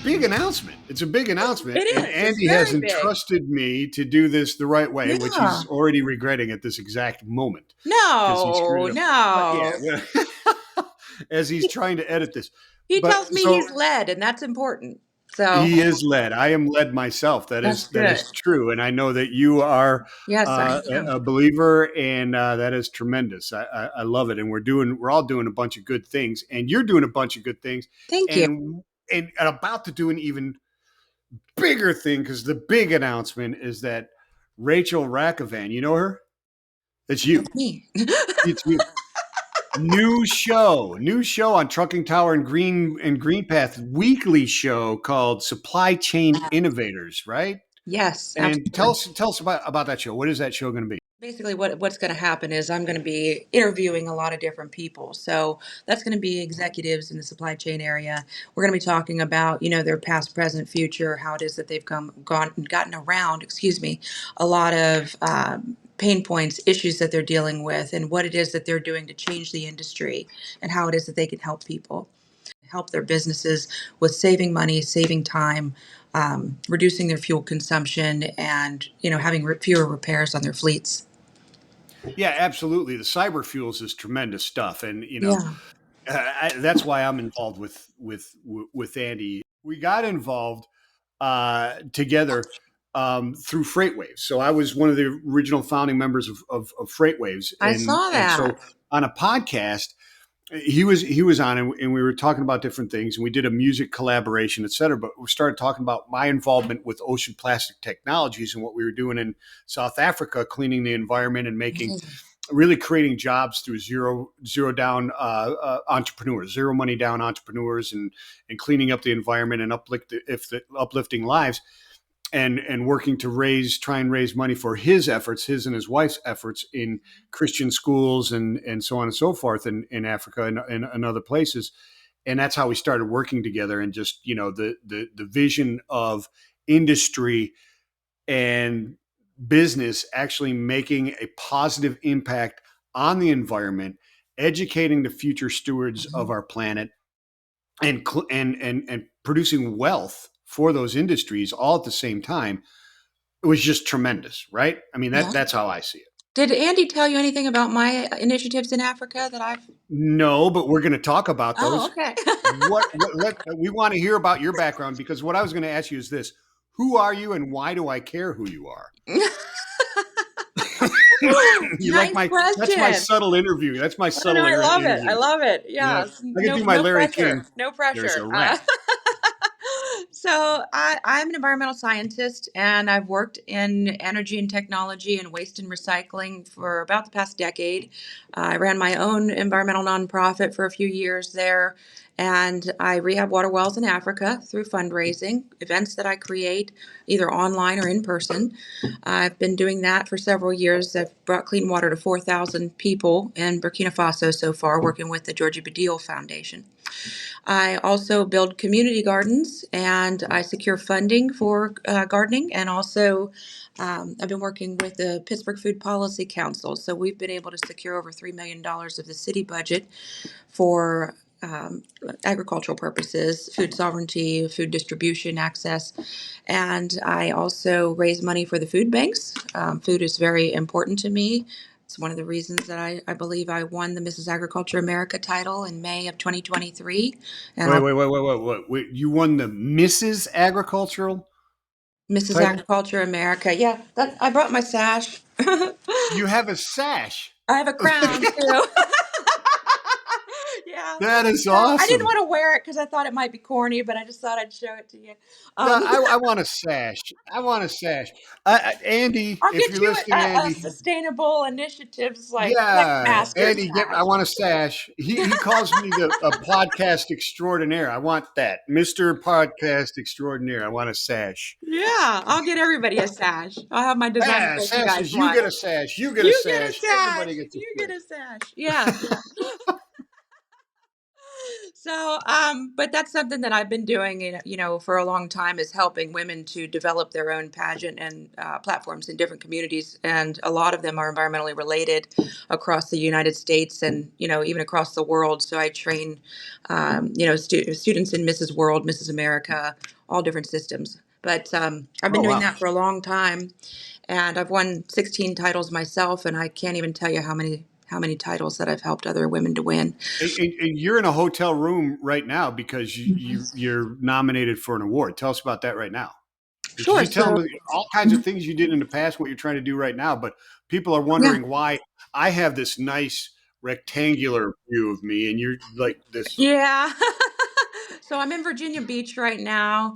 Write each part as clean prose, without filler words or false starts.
big announcement. It's a big announcement. It And is. It's Andy has very big. entrusted me to do this the right way, which Yeah. he's already regretting at this exact moment because he screwed No, it up. But no. yeah, as he's trying to edit this. He But tells me so he's led, and that's important. So he is led. I am led myself. that's That good. is true, and I know that you are Yes, I am. a believer, and that is tremendous. I love it, and we're all doing a bunch of good things, and you're doing a bunch of good things, Thank you. and about to do an even bigger thing because the big announcement is that Rachel Rakovan, you know her? It's you. That's me. It's you. New show on Trucking Tower and Green Path, weekly show called Supply Chain Innovators, right? Yes, And absolutely. tell us about that show. What is that show going to be? Basically, what's going to happen is I'm going to be interviewing a lot of different people. So that's going to be executives in the supply chain area. We're going to be talking about, their past, present, future, how it is that they've gotten around, excuse me, a lot of pain points, issues that they're dealing with, and what it is that they're doing to change the industry, and how it is that they can help people, help their businesses with saving money, saving time, reducing their fuel consumption, and having fewer repairs on their fleets. Yeah, absolutely. The cyber fuels is tremendous stuff, and Yeah. that's why I'm involved with Andy. We got involved together through FreightWaves. So I was one of the original founding members of FreightWaves, I saw and that. so on a podcast he was on, and we were talking about different things, and we did a music collaboration, et cetera. But we started talking about my involvement with Ocean Plastic Technologies and what we were doing in South Africa, cleaning the environment and making really creating jobs through zero down entrepreneurs, zero money down entrepreneurs, and cleaning up the environment and uplifting lives, and working to try and raise money for his and his wife's efforts in Christian schools and so on and so forth in Africa and other places. And that's how we started working together, and just the vision of industry and business actually making a positive impact on the environment, educating the future stewards of our planet, and producing wealth for those industries all at the same time. It was just tremendous, right? I mean, Yeah. that's how I see it. Did Andy tell you anything about my initiatives in Africa that I've? No, but we're going to talk about Oh, those. okay. We want to hear about your background, because what I was going to ask you is this: who are you, and why do I care who you are? You like Nice that's my question. subtle interview. That's my Oh, no, subtle I love it. I interview. love it. Yeah, Yes. I could No, do my no Larry pressure. King. No There's pressure. a rat. So I'm an environmental scientist, and I've worked in energy and technology and waste and recycling for about the past decade. I ran my own environmental nonprofit for a few years there, and I rehab water wells in Africa through fundraising, events that I create either online or in person. I've been doing that for several years. I've brought clean water to 4,000 people in Burkina Faso so far, working with the Georgia Badil Foundation. I also build community gardens, and I secure funding for gardening, and also I've been working with the Pittsburgh Food Policy Council. So we've been able to secure over $3 million of the city budget for agricultural purposes, food sovereignty, food distribution access. And I also raise money for the food banks. Food is very important to me. It's one of the reasons that I believe I won the Mrs. Agriculture America title in May of 2023. And Wait. You won the Mrs. Agricultural Mrs. title? Agriculture America. Yeah, I brought my sash. I You have a sash. have a crown too. Yeah. That is Yeah, I didn't awesome. want to wear it because I thought it might be corny, but I just thought I'd show it to you. No, Um, I want a sash. I want a sash. Andy, I'll if get you're you listening, a Andy, sustainable initiatives like yeah, Master Andy, I sash. want a sash. He calls me a podcast extraordinaire. I want that, Mister Podcast Extraordinaire. I want a sash. Yeah, I'll get everybody a sash. I'll have my designers Ah, make you guys sashes. You one. get a sash. You get a You get a sash. sash. Everybody gets a You get sash. a sash. Yeah, yeah. No, but that's something that I've been doing, for a long time, is helping women to develop their own pageant and platforms in different communities, and a lot of them are environmentally related across the United States and even across the world. So I train, students in Mrs. World, Mrs. America, all different systems. But I've been Oh doing wow. that for a long time, and I've won 16 titles myself, and I can't even tell you how many titles that I've helped other women to win. And you're in a hotel room right now because you're nominated for an award. Tell us about that right now. Because Sure. you tell So, them all kinds of things you did in the past, what you're trying to do right now, but people are yeah. wondering why I have this nice rectangular view of me and you're like this Yeah. So I'm in Virginia Beach right now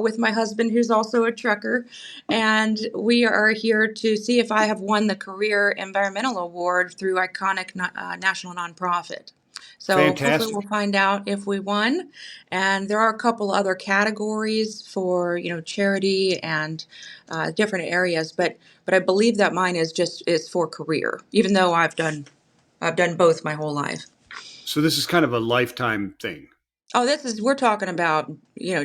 with my husband, who's also a trucker, and we are here to see if I have won the Career Environmental Award through Iconic National Nonprofit. So hopefully fantastic. we'll find out if we won. And there are a couple other categories for charity and different areas, but I believe that mine is for career, even though I've done both my whole life. So this is kind of a lifetime thing. Oh, we're talking about,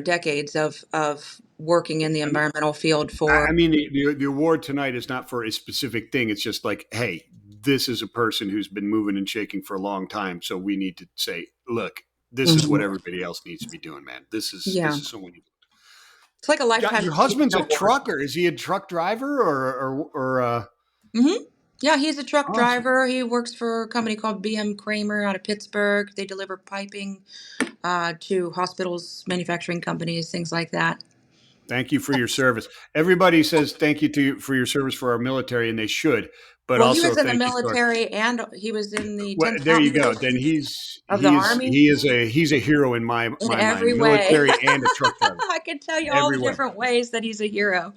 decades of working in the I mean, environmental field I for. mean the award tonight is not for a specific thing. It's just like, hey, this is a person who's been moving and shaking for a long time. So we need to say, look, this is what Mhm. everybody else needs to be doing, man. This Yeah. is someone. It's like a Yeah, lifetime your achievement husband's a award. trucker. Is he a truck driver or hmm Yeah, he's a truck awesome? driver. He works for a company called BM Kramer out of Pittsburgh. They deliver piping to hospitals, manufacturing companies, things like that. Thank you for your service. Everybody says thank you to you for your service for our military, and they should. But Well, he also was in the thank you to our. military and he was in the Well, 10th there you Mountain go. Then Division he's of the he is Army he is a he's a hero in in my mind. every way. Military and a truck driver, I can tell you all every the way. different ways that he's a hero.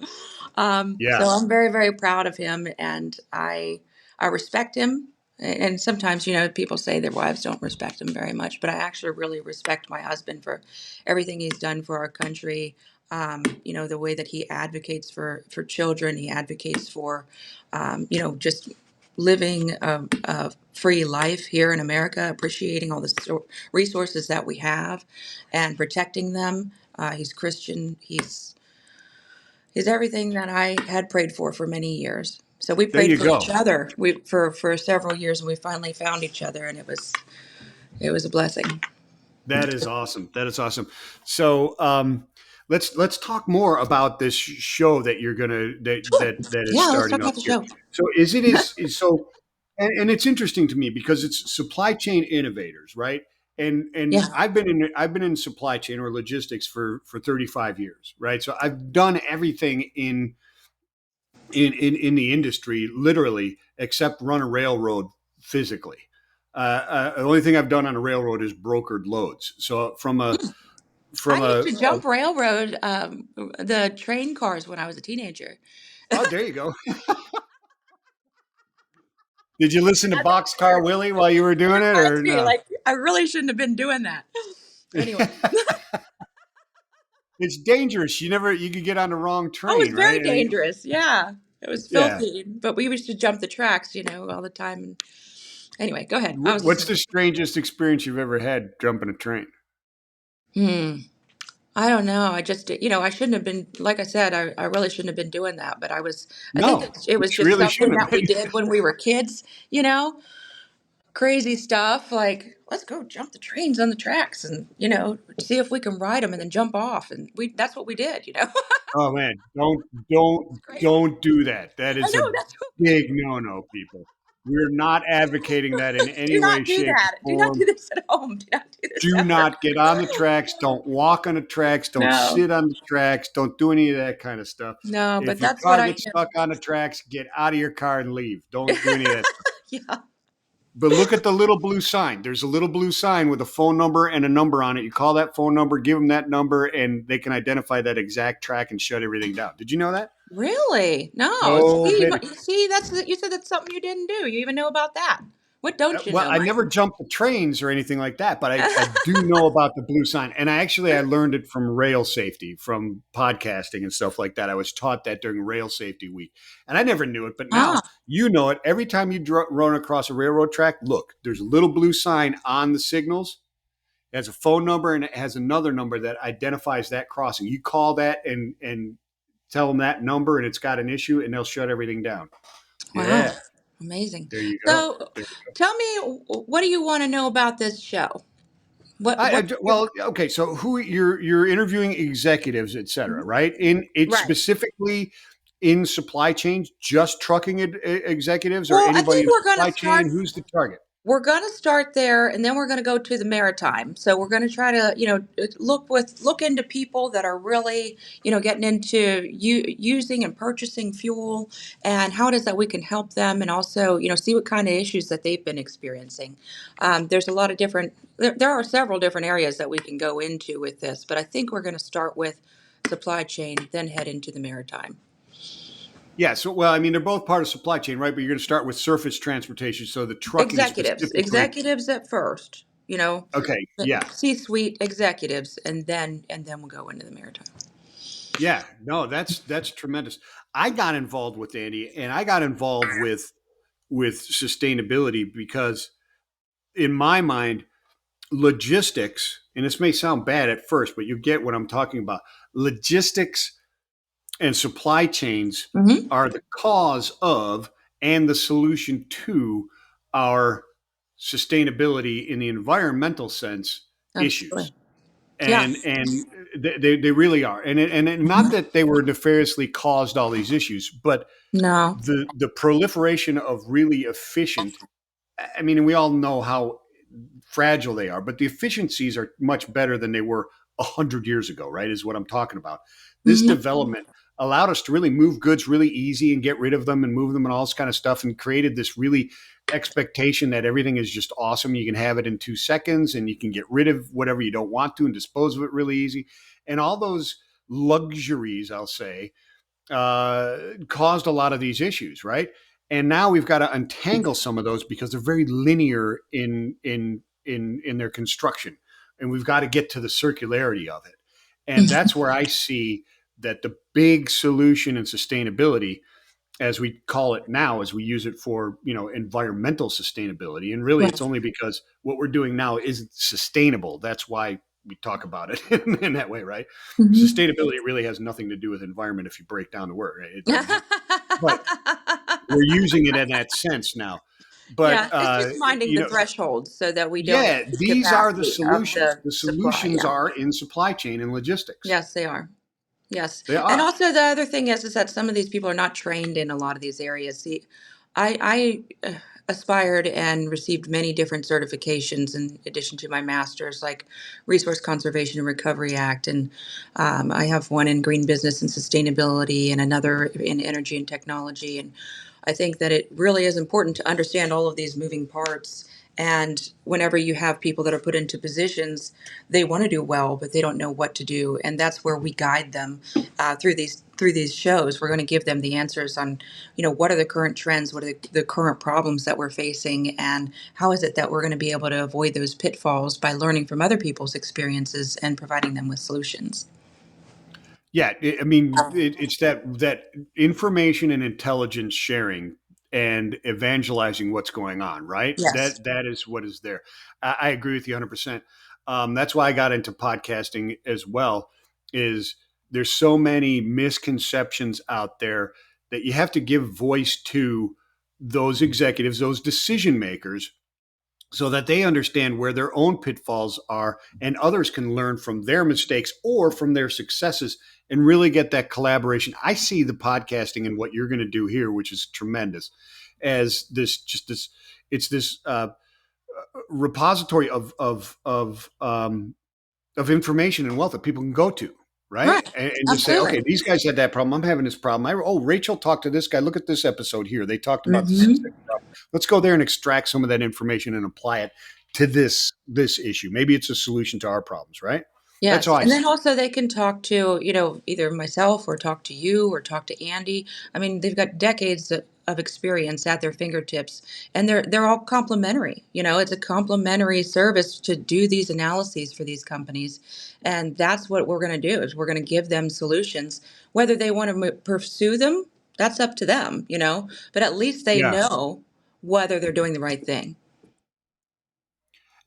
Yeah, So I'm very, very proud of him, and I respect him. And sometimes, people say their wives don't respect him very much, but I actually really respect my husband for everything he's done for our country. The way that he advocates for children, he advocates for, just living a free life here in America, appreciating all the resources that we have, and protecting them. He's Christian. He's everything that I had prayed for many years. So we there prayed you for each go. other for several years, and we finally found each other, and it was a blessing. That is awesome. That is awesome. So let's talk more about this show that you're gonna Sure. that is Yeah, let's starting talk up about the here. show. So is so, and it's interesting to me because it's supply chain innovators, right? And Yeah. I've been in supply chain or logistics for 35 years, right? So I've done everything in the industry literally except run a railroad physically. The only thing I've done on a railroad is brokered loads. So from I used a to jump railroad the train cars when I was a teenager. oh, there you go. Did you listen to Boxcar Willie while you were It doing it reminds or me, no? like, I really shouldn't have been doing that. Anyway, It's dangerous. You could get on the wrong oh, it was train, right? very dangerous. Yeah, it was Yeah. filthy, but we used to jump the tracks, all the time. And anyway, go ahead. I was What's listening. the strangest experience you've ever had jumping a train? Hmm. I don't know. I just, I shouldn't have been, like I said, I really shouldn't have been doing that. But I think No, it was you just really something shouldn't have that we been. did when we were kids, you know, crazy stuff like, let's go jump the trains on the tracks and, see if we can ride them and then jump off. And that's what we did. Oh man, It's crazy. don't do that. That I is know. a That's what, big no-no, people. We're not advocating that in any do way, not do shape, or that. Do not form. do this at home. Do not do this Do ever. not get on the tracks. Don't walk on the tracks. Don't No, sit on the tracks. Don't do any of that kind of stuff. no, but If your that's what car I gets am. stuck on the tracks, get out of your car and leave. Don't do any of that stuff. Yeah. But look at the little blue sign. There's a little blue sign with a phone number and a number on it. You call that phone number, give them that number, and they can identify that exact track and shut everything down. Did you know that? Really? No. Oh, baby. See, you said that's something you didn't do. You even know about that. What don't you Well, know, I Mike? never jumped the trains or anything like that, but I do know about the blue sign. And I learned it from rail safety, from podcasting and stuff like that. I was taught that during rail safety week. And I never knew it, but now Ah, you know it. Every time you run across a railroad track, look, there's a little blue sign on the signals. has a phone number and it has another number that identifies that crossing. You call that and tell them that number and it's got an issue and they'll shut everything down. Wow. Yeah, Amazing. there you go. So tell me, what do you want to know about this show? What? Well, okay. So who you're interviewing executives, et cetera, Mhm. right? In it's Right. specifically in supply chains, just trucking executives, or Well, I anybody think in we're going to supply start. chain. Who's the target? We're going to start there, and then we're going to go to the maritime. So we're going to try to, look into people that are really, getting into using and purchasing fuel, and how it is that we can help them, and also, see what kind of issues that they've been experiencing. There's a lot of different. There are several different areas that we can go into with this, but I think we're going to start with supply chain, then head into the maritime. Yeah. So, well, I mean, they're both part of supply chain, right? But you're going to start with surface transportation. So the trucking specifically. Executives at first, Okay. the Yeah. C-suite executives, and then we'll go into the maritime. Yeah. No, that's tremendous. I got involved with Andy, and I got involved with sustainability because, in my mind, logistics, and this may sound bad at first, but you get what I'm talking about. Logistics and supply chains Hmm. are the cause of and the solution to our sustainability in the environmental sense Absolutely. issues. And Yes. and they really are. And not Mhm. that they were nefariously caused all these issues, but No. the proliferation of really efficient, I mean, we all know how fragile they are, but the efficiencies are much better than they were 100 years ago, right? Is what I'm talking about. This Hmm. development allowed us to really move goods really easy and get rid of them and move them and all this kind of stuff, and created this really expectation that everything is just awesome. You can have it in 2 seconds and you can get rid of whatever you don't want to and dispose of it really easy. And all those luxuries, I'll say, caused a lot of these issues, right? And now we've got to untangle some of those because they're very linear in their construction, and we've got to get to the circularity of it. And that's where I see that the big solution in sustainability, as we call it now, as we use it for environmental sustainability, and really it's Right. only because what we're doing now isn't sustainable. That's why we talk about it in that way, right? Hmm. Sustainability really has nothing to do with environment if you break down the word, right? But we're using it in that sense now. But Yeah, it's just minding the thresholds so that we don't yeah, exceed these are the capacity of solutions. the The supply. solutions Yeah. are in supply chain and logistics. Yes, they are. Yes. They And are. also the other thing is that some of these people are not trained in a lot of these areas. See, I aspired and received many different certifications in addition to my master's, like Resource Conservation and Recovery Act, and I have one in green business and sustainability, and another in energy and technology. And I think that it really is important to understand all of these moving parts. And whenever you have people that are put into positions, they want to do well, but they don't know what to do, and that's where we guide them through these shows. We're going to give them the answers on, what are the current trends, what are the current problems that we're facing, and how is it that we're going to be able to avoid those pitfalls by learning from other people's experiences and providing them with solutions. Yeah, I mean, it's that information and intelligence sharing and evangelizing what's going on, right? Yes. That is what is there. I agree with you 100%. That's why I got into podcasting as well. Is there's so many misconceptions out there that you have to give voice to those executives, those decision makers, so that they understand where their own pitfalls are and others can learn from their mistakes or from their successes and really get that collaboration. I see the podcasting and what you're going to do here, which is tremendous, as this it's this repository of information and wealth that people can go to, right? Right. And just say, Absolutely. okay, these guys had that problem. I'm having this problem. Rachel talked to this guy. Look at this episode here. They talked about this Hmm. specific problem. Let's go there and extract some of that information and apply it to this issue. Maybe it's a solution to our problems, right? That's how Yes, I and see then it. also they can talk to, either myself or talk to you or talk to Andy. I mean, they've got decades of experience at their fingertips, and they're all complementary. It's a complementary service to do these analyses for these companies, and that's what we're going to do is we're going to give them solutions. Whether they want to pursue them, that's up to them. But at least they Yeah. know whether they're doing the right thing.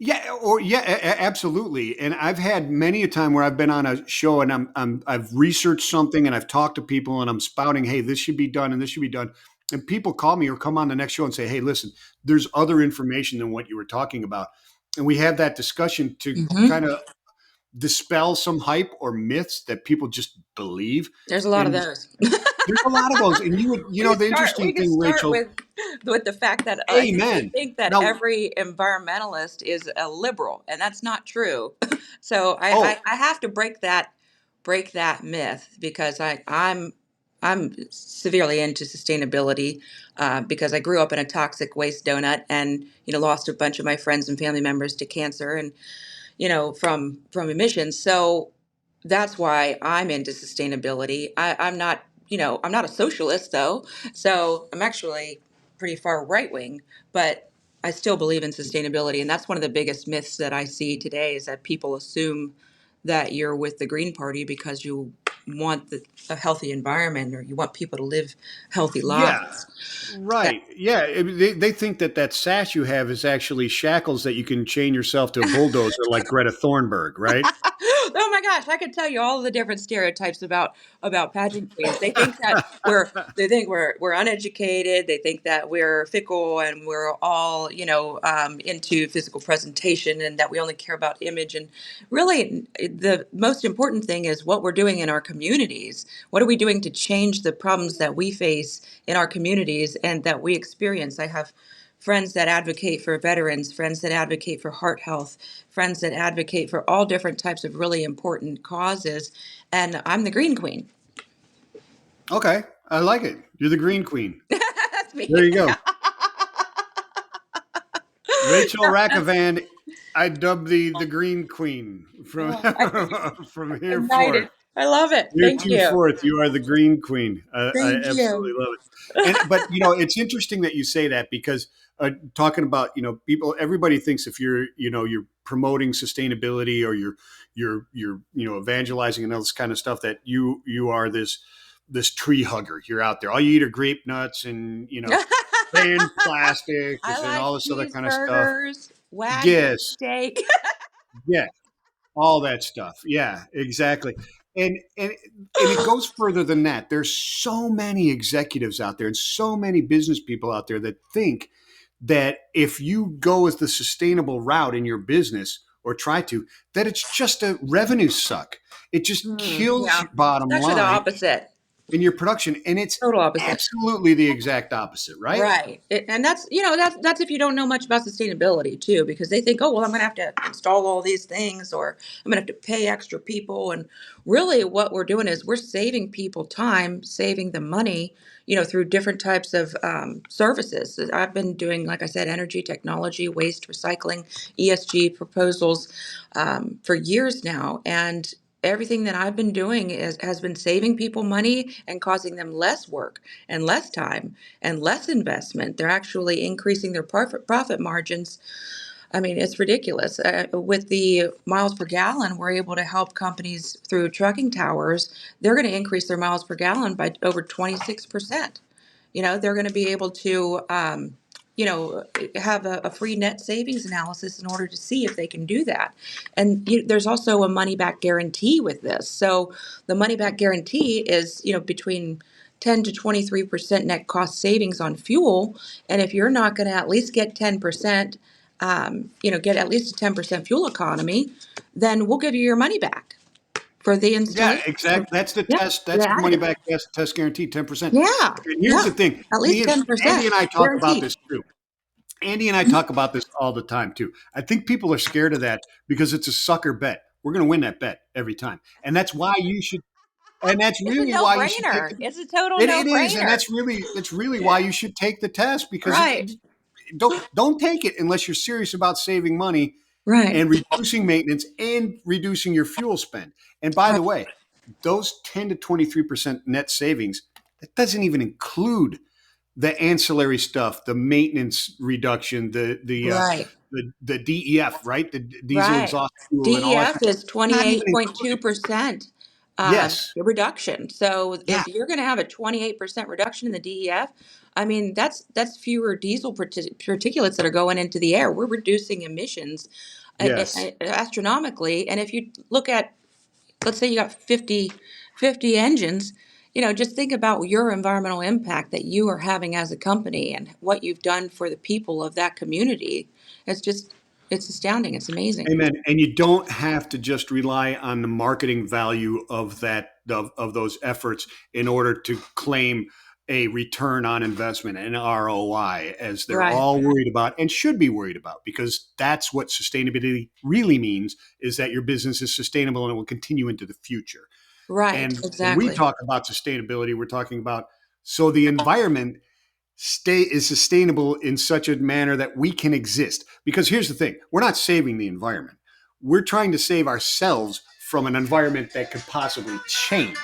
Yeah, or yeah, absolutely. And I've had many a time where I've been on a show and I've researched something and I've talked to people and I'm spouting, hey, this should be done and this should be done. And people call me or come on the next show and say, hey, listen, there's other information than what you were talking about. And we have that discussion to Hmm. kind of dispel some hype or myths that people just believe. There's a lot of And those. there's a lot of those. And you would, you know, the We interesting could thing, start Rachel, with the fact that I think they amen. think that Now, every environmentalist is a liberal, and that's not true. So oh, I have to break that myth because I'm severely into sustainability because I grew up in a toxic waste donut and lost a bunch of my friends and family members to cancer and from emissions. So that's why I'm into sustainability. I'm not, I'm not a socialist though. So I'm actually pretty far right wing, but I still believe in sustainability. And that's one of the biggest myths that I see today is that people assume that you're with the Green Party because you want a healthy environment or you want people to live healthy yeah. lives. Right. Yeah. They think that that sash you have is actually shackles that you can chain yourself to a bulldozer like Greta Thunberg, right? Oh my gosh, I could tell you all the different stereotypes about pageant queens. They think we're uneducated. They think that we're fickle and we're all into physical presentation and that we only care about image. And really, the most important thing is what we're doing in our communities. What are we doing to change the problems that we face in our communities and that we experience? I have friends that advocate for veterans, friends that advocate for heart health, friends that advocate for all different types of really important causes. And I'm the Green Queen. Okay. I like it. You're the green queen. That's There me. you go. Rachel Rakovan, I dub thee the green queen from from here forth. Ignited. I love it. Thank you. Heretofore, you are the green queen. I Thank absolutely you. love it. And but it's interesting that you say that because talking about people, everybody thinks if you're you're promoting sustainability or you're evangelizing and all this kind of stuff that you are this tree hugger. You're out there. All you eat are grape nuts and banned plastic I and like all this other kind of stuff. cheeseburgers, wagyu Yes, steak. yeah, all that stuff. Yeah, exactly. And it goes further than that. There's so many executives out there and so many business people out there that think that if you go as the sustainable route in your business or try to, that it's just a revenue suck. It just kills Yeah. your It's bottom actually the line opposite. in your production. And it's Total opposite. absolutely the exact opposite, right? Right. And that's, that's if you don't know much about sustainability too, because they think, oh, well, I'm going to have to install all these things or I'm going to have to pay extra people. And really what we're doing is we're saving people time, saving them money, through different types of services. I've been doing, like I said, energy, technology, waste, recycling, ESG proposals for years now. And everything that I've been doing has been saving people money and causing them less work and less time and less investment. They're actually increasing their profit margins. I mean, it's ridiculous. With the miles per gallon, we're able to help companies through trucking towers. They're going to increase their miles per gallon by over 26%. They're going to be able to, have a free net savings analysis in order to see if they can do that. And there's also a money back guarantee with this. So the money back guarantee is, between 10 to 23% net cost savings on fuel. And if you're not going to at least get 10%, get at least a 10% fuel economy, then we'll give you your money back for the Yeah, installation. exactly. That's the Yeah, test. That's the the money additive. back test guarantee, 10%. Yeah, And here's yeah, the thing. at least Me and Andy 10% and I talk about guaranteed. this too. Andy and I talk about this all the time too. I think people are scared of that because it's a sucker bet. We're going to win that bet every time. And that's why you should and that's It's a really why you should take no-brainer. the It's a total it is, and no-brainer. that's really why Yeah, you should take the test because right, don't take it unless you're serious about saving money right, and reducing maintenance and reducing your fuel spend. And by right, the way, those 10 to 23% net savings, that doesn't even include the ancillary stuff, the maintenance reduction, right. the DEF, right? The diesel Right. exhaust fuel and all that DEF kind of is stuff. Not even included. 28.2% Yes. reduction. So Yeah. if you're going to have a 28% reduction in the DEF, I mean that's fewer diesel particulates that are going into the air. We're reducing emissions Yes. astronomically. And if you look at, let's say you got 50 engines, just think about your environmental impact that you are having as a company and what you've done for the people of that community. It's just, it's astounding. It's amazing. Amen. And you don't have to just rely on the marketing value of of those efforts in order to claim a return on investment, an ROI, as they're Right. all worried about and should be worried about, because that's what sustainability really means, is that your business is sustainable and it will continue into the future. Right. And when we Exactly. talk about sustainability, we're talking about so the environment stay is sustainable in such a manner that we can exist. Because here's the thing, we're not saving the environment. We're trying to save ourselves from an environment that could possibly change.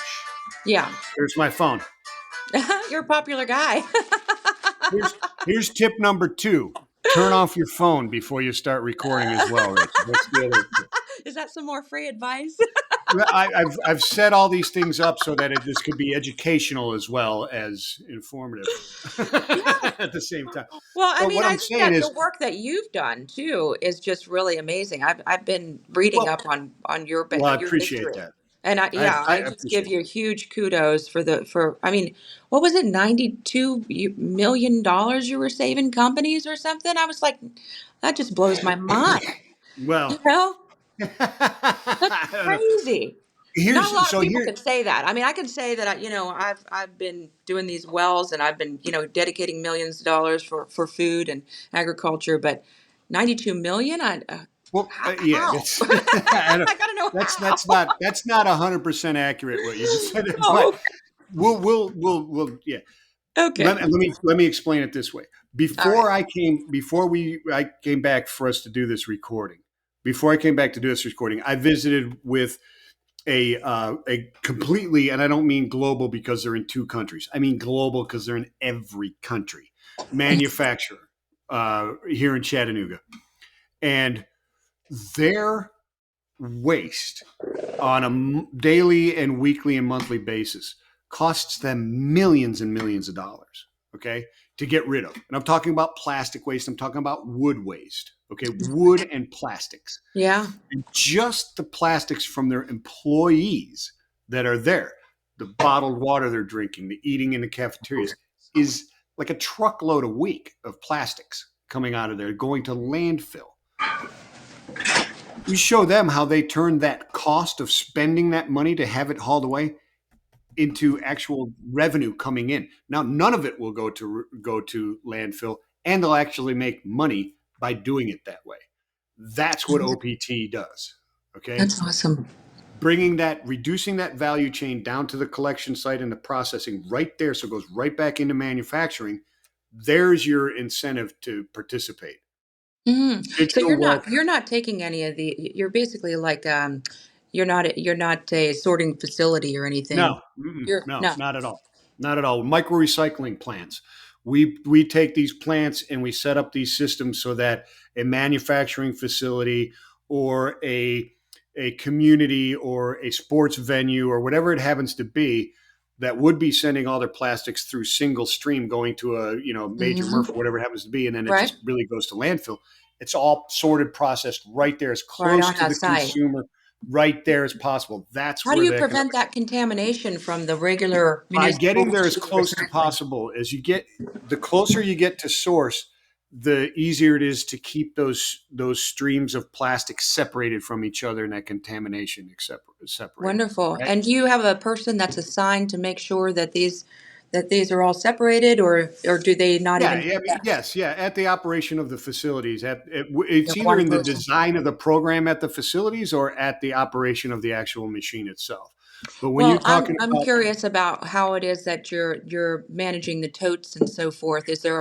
Yeah. Here's my phone. You're a popular guy. Here's tip number 2. Turn off your phone before you start recording as well, Rachel. That's the other tip. Is that some more free advice? I've set all these things up so that this could be educational as well as informative Yeah. at the same time. Well, I But mean, what I I'm think saying that the is, work that you've done too is just really amazing. I've been reading well, up on your well, I your appreciate history, that. and I I just give appreciate you huge kudos for. I mean, what was it, $92 million you were saving companies or something? I was like, that just blows my mind. it. You Well, know, that's I don't know. crazy. Not a Here's lot of so people here. can say that. I mean, I can say that I've been doing these wells and I've been dedicating millions of dollars for food and agriculture, but 92 million. Well, yeah, How? that's I don't, I gotta know how. that's not 100% accurate what you just said, but Oh, we'll yeah. okay. Let me explain it this way. All right. Before I came back for us to do this recording. Before I came back to do this recording, I visited with a completely, and I don't mean global because they're in 2 countries. I mean global because they're in every country. Manufacturer here in Chattanooga, and their waste on a daily and weekly and monthly basis costs them millions and millions of dollars, okay, to get rid of. And I'm talking about plastic waste, I'm talking about wood waste, okay, wood and plastics. Yeah. And just the plastics from their employees that are there, the bottled water they're drinking, the eating in the cafeterias, is like a truckload a week of plastics coming out of there, going to landfill. You show them how they turn that cost of spending that money to have it hauled away into actual revenue coming in. Now, none of it will go to landfill, and they'll actually make money by doing it that way. That's what OPT does. Okay, That's awesome. reducing that value chain down to the collection site and the processing right there, so it goes right back into manufacturing. There's your incentive to participate. So Digital wealth. you're not taking any of you're basically like you're not a sorting facility or anything. No, You're no, no. not at all. Not at all. Micro recycling plants. We take these plants and we set up these systems so that a manufacturing facility or a community or a sports venue or whatever it happens to be that would be sending all their plastics through single stream going to a major MRF or Hmm. whatever it happens to be, and then it Right. just really goes to landfill. It's all sorted, processed right there, as Right close on to that the site. consumer, right there as possible. That's How do where you the prevent economic, that contamination from the regular by municipal getting there as close to recycling? possible. As you get, the closer you get to source, the easier it is to keep those streams of plastic separated from each other and that contamination separated. Wonderful. Right? And do you have a person that's assigned to make sure that these are all separated, or do they not Yeah, even do yeah, that? yes, yeah. At the operation of the facilities, it's You have either one in the person. design of the program at the facilities or at the operation of the actual machine itself. But when you're Well, talking I'm about, curious about how it is that you're managing the totes and so forth. Is there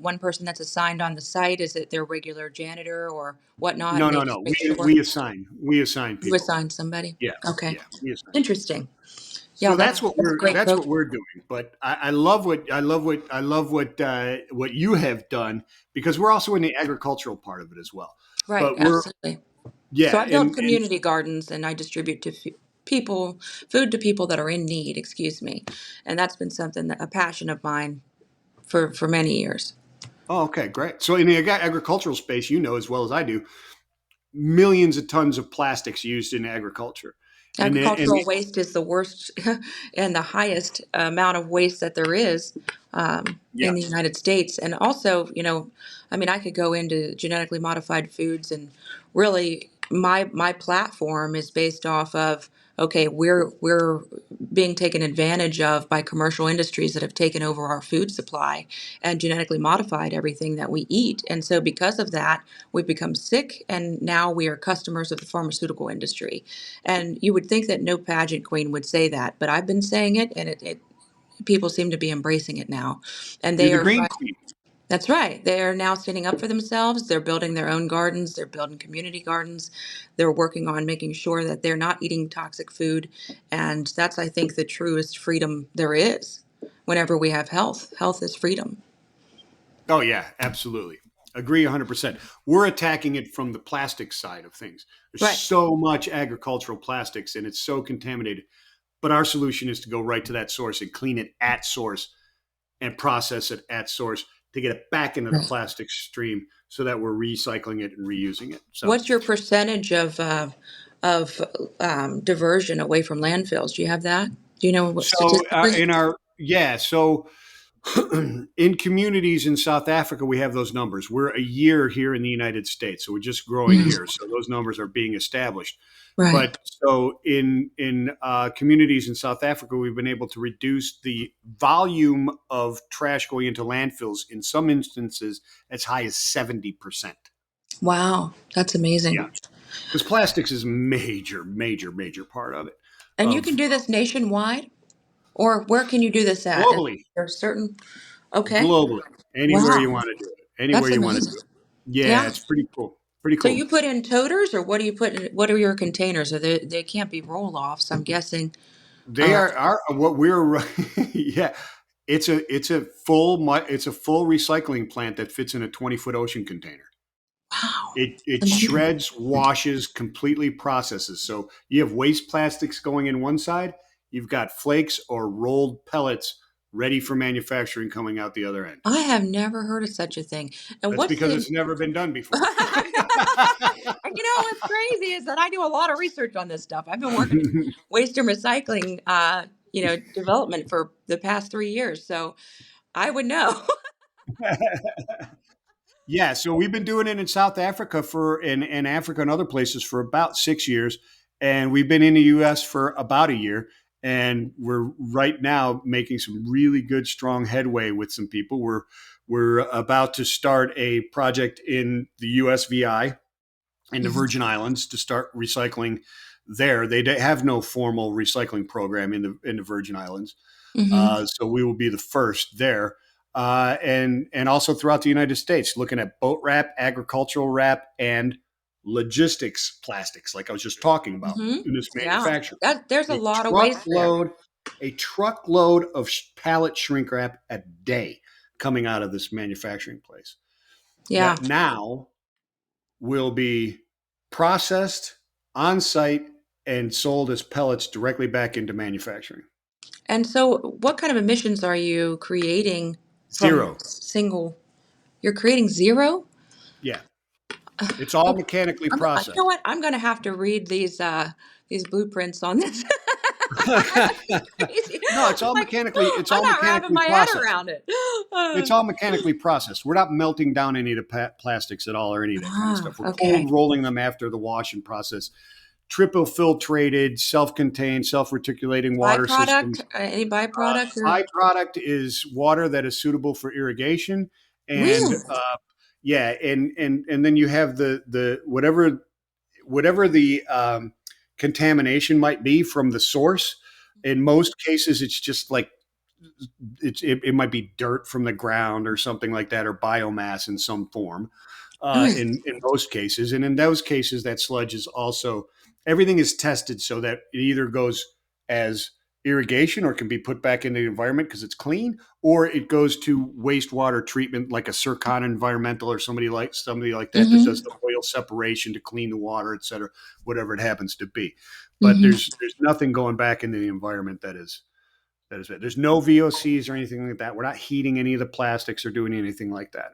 one person that's assigned on the site? Is it their regular janitor or whatnot, no, and they no, just no, make sure we assign you people. assign somebody? Yeah, Okay, yeah, we assign. interesting. Yeah, So that's what that's a great program. we're doing. But I love what you have done, because we're also in the agricultural part of it as well. Right, But we're absolutely. So yeah, I build and community gardens and I distribute to. people, food to people that are in need, excuse me. And that's been something that a passion of mine for many years. Oh, okay, great. So in the agricultural space, you know as well as I do, millions of tons of plastics used in agriculture, and Agricultural waste is the worst and the highest amount of waste that there is in the yes, United States. And also, I mean, I could go into genetically modified foods, and really, my platform is based off of, okay, we're being taken advantage of by commercial industries that have taken over our food supply and genetically modified everything that we eat. And so, because of that, we've become sick, and now we are customers of the pharmaceutical industry. And you would think that no pageant queen would say that, but I've been saying it, and it people seem to be embracing it now. And you're they the are green right. queen. That's right. They are now standing up for themselves. They're building their own gardens. They're building community gardens. They're working on making sure that they're not eating toxic food. And that's, I think, the truest freedom there is. Whenever we have health, health is freedom. Oh yeah, absolutely. Agree 100%. We're attacking it from the plastic side of things. There's Right. so much agricultural plastics and it's so contaminated. But our solution is to go right to that source and clean it at source and process it at source to get it back into the Right. plastic stream so that we're recycling it and reusing it. So, What's your percentage of diversion away from landfills? Do you have that? Do you know what statistically? in our, yeah, so in communities in South Africa, we have those numbers. We're a year here in the United States, so we're just growing Mm, here. So those numbers are being established. right. But so in communities in South Africa, we've been able to reduce the volume of trash going into landfills in some instances as high as 70%. Wow, that's Yeah, amazing. because plastics is a major, major, major part of it. And you can Of do this nationwide, or where can you do this at? Is globally, there certain? Okay. globally, anywhere Wow, you want to do it, anywhere that's you want to do amazing. it. Yeah, Yeah. it's pretty cool. Pretty So cool. you put in toters, or what do you put in? What are your containers? Are they can't be roll offs? I'm guessing. They Uh, are what we're yeah. It's a full recycling plant that fits in a 20-foot ocean container. wow. It Amazing. shreds, washes, completely processes. So you have waste plastics going in one side, you've got flakes or rolled pellets ready for manufacturing coming out the other end. I have never heard of such a thing. And That's what's because the it's never been done before. what's crazy is that I do a lot of research on this stuff. I've been working in waste and recycling, development for the past 3 years, so I would know. Yeah, so we've been doing it in South Africa in Africa and other places for about 6 years, and we've been in the U.S. for about a year, and we're right now making some really good, strong headway with some people. We're about to start a project in the USVI in the Mhm, Virgin Islands to start recycling there. They have no formal recycling program in the Virgin Islands, mhm, so we will be the first there, and also throughout the United States, looking at boat wrap, agricultural wrap, and logistics plastics, like I was just talking about mhm. in this Yeah, manufacturing. there's a A lot of waste there. truckload, a truckload of pallet shrink wrap a day coming out of this manufacturing place Yeah. that now will be processed on site and sold as pellets directly back into manufacturing. And so what kind of emissions are you creating from Zero. single you're creating 0? Yeah. It's all Okay. mechanically You know processed. what? I'm gonna have to read these blueprints on this. It's crazy. No, it's all Like, it's I'm all not wrapping mechanically my head processed. around it. It's all mechanically processed. We're not melting down any of the plastics at all or any of that kind of stuff. We're Okay. cold rolling them after the wash and process. Triple filtrated, self-contained, self-reticulating water Byproduct? systems. Any byproduct or Byproduct is water that is suitable for irrigation, and really? yeah, and then you have the whatever the contamination might be from the source. In most cases, it's just like it might be dirt from the ground or something like that, or biomass in some form. Mm. In most cases, and in those cases, that sludge is also everything is tested so that it either goes as irrigation or can be put back into the environment because it's clean, or it goes to wastewater treatment like a Circon Environmental or somebody like that that does Mm-hmm. the oil separation to clean the water, et cetera, whatever it happens to be. But Mm-hmm. there's nothing going back into the environment that is it. There's no VOCs or anything like that. We're not heating any of the plastics or doing anything like that.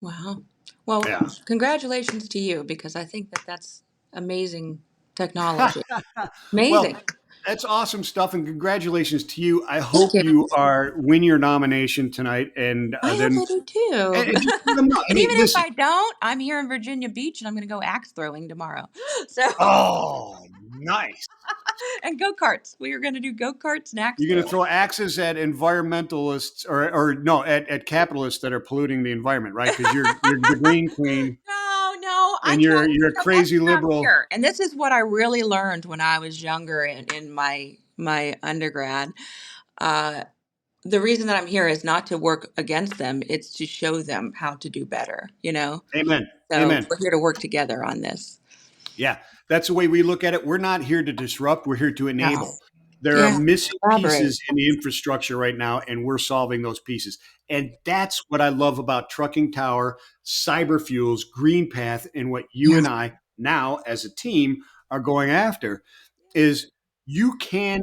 Wow. Well, Yeah. congratulations to you because I think that that's amazing technology. Well, Amazing. that's awesome stuff, and congratulations to you. I Thank hope you. you are win your nomination tonight, and I hope then I do too. and just let them know. I And mean, even if listen. I don't, I'm here in Virginia Beach and I'm going to go axe throwing tomorrow. So, Oh, nice. and go karts. We are going to do go karts and axe You're going to throwing. throw axes at environmentalists, or no, at capitalists that are polluting the environment, right? Because you're the green queen, No, no, I and try you're to, you're a that's crazy what I'm liberal. here. And this is what I really learned when I was younger in my undergrad. Uh, the reason that I'm here is not to work against them, it's to show them how to do better, you know? Amen. So Amen. we're here to work together on this. Yeah, that's the way we look at it. We're not here to disrupt, we're here to No. enable. There are Yeah. missing Collaborate. pieces in the infrastructure right now, and we're solving those pieces. And that's what I love about Trucking Tower, Cyber Fuels, Green Path, and what you Yeah. and I now as a team are going after is you can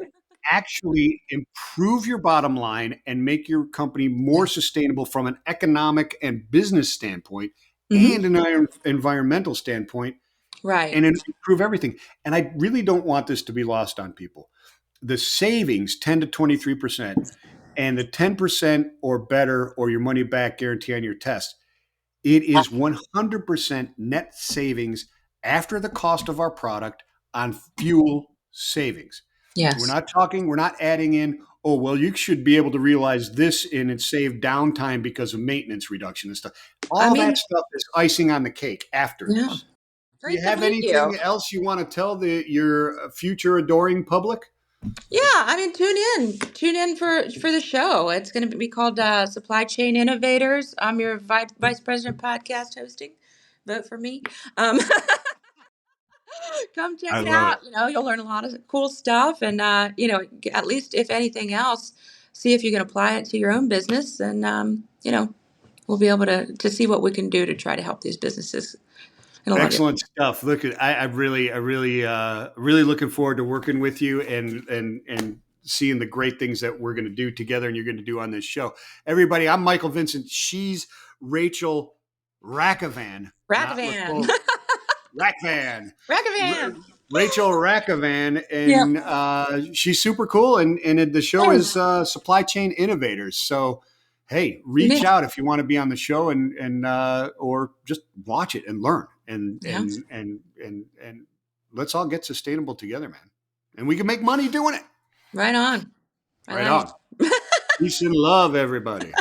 actually improve your bottom line and make your company more Yeah. sustainable from an economic and business standpoint and Hmm. an environmental standpoint Right. and improve everything. And I really don't want this to be lost on people. The savings, 10 to 23%, and the 10% or better or your money back guarantee on your test, it is 100% net savings after the cost of our product on fuel savings. Yes. We're not adding in, oh, well, you should be able to realize this in and save downtime because of maintenance reduction and stuff. I All that mean, stuff is icing on the cake after yeah. this. Do you Great to have meet you. anything else you want to tell your future adoring public? Yeah, I mean, tune in for the show. It's going to be called Supply Chain Innovators. I'm your vice president podcast hosting. Vote for me. Um, come check I it love it. out. You know, you'll learn a lot of cool stuff, and you know, at least if anything else, see if you can apply it to your own business, and you know, we'll be able to see what we can do to try to help these businesses in a lot of Excellent different. stuff. Look, really looking forward to working with you and seeing the great things that we're going to do together and you're going to do on this show. Everybody, I'm Michael Vincent. She's Rachel Rakovan, not Rakavan. LaCroix. Rakovan. Rakavan. Rachel Rakovan, Yeah. and she's super cool. And the show is Yes. Supply Chain Innovators. So, hey, Me reach too. out if you want to be on the show and or just watch it and learn Yeah. and let's all get sustainable together, man. And we can make money doing it. Right on. I Right like on. it. Peace and love, everybody.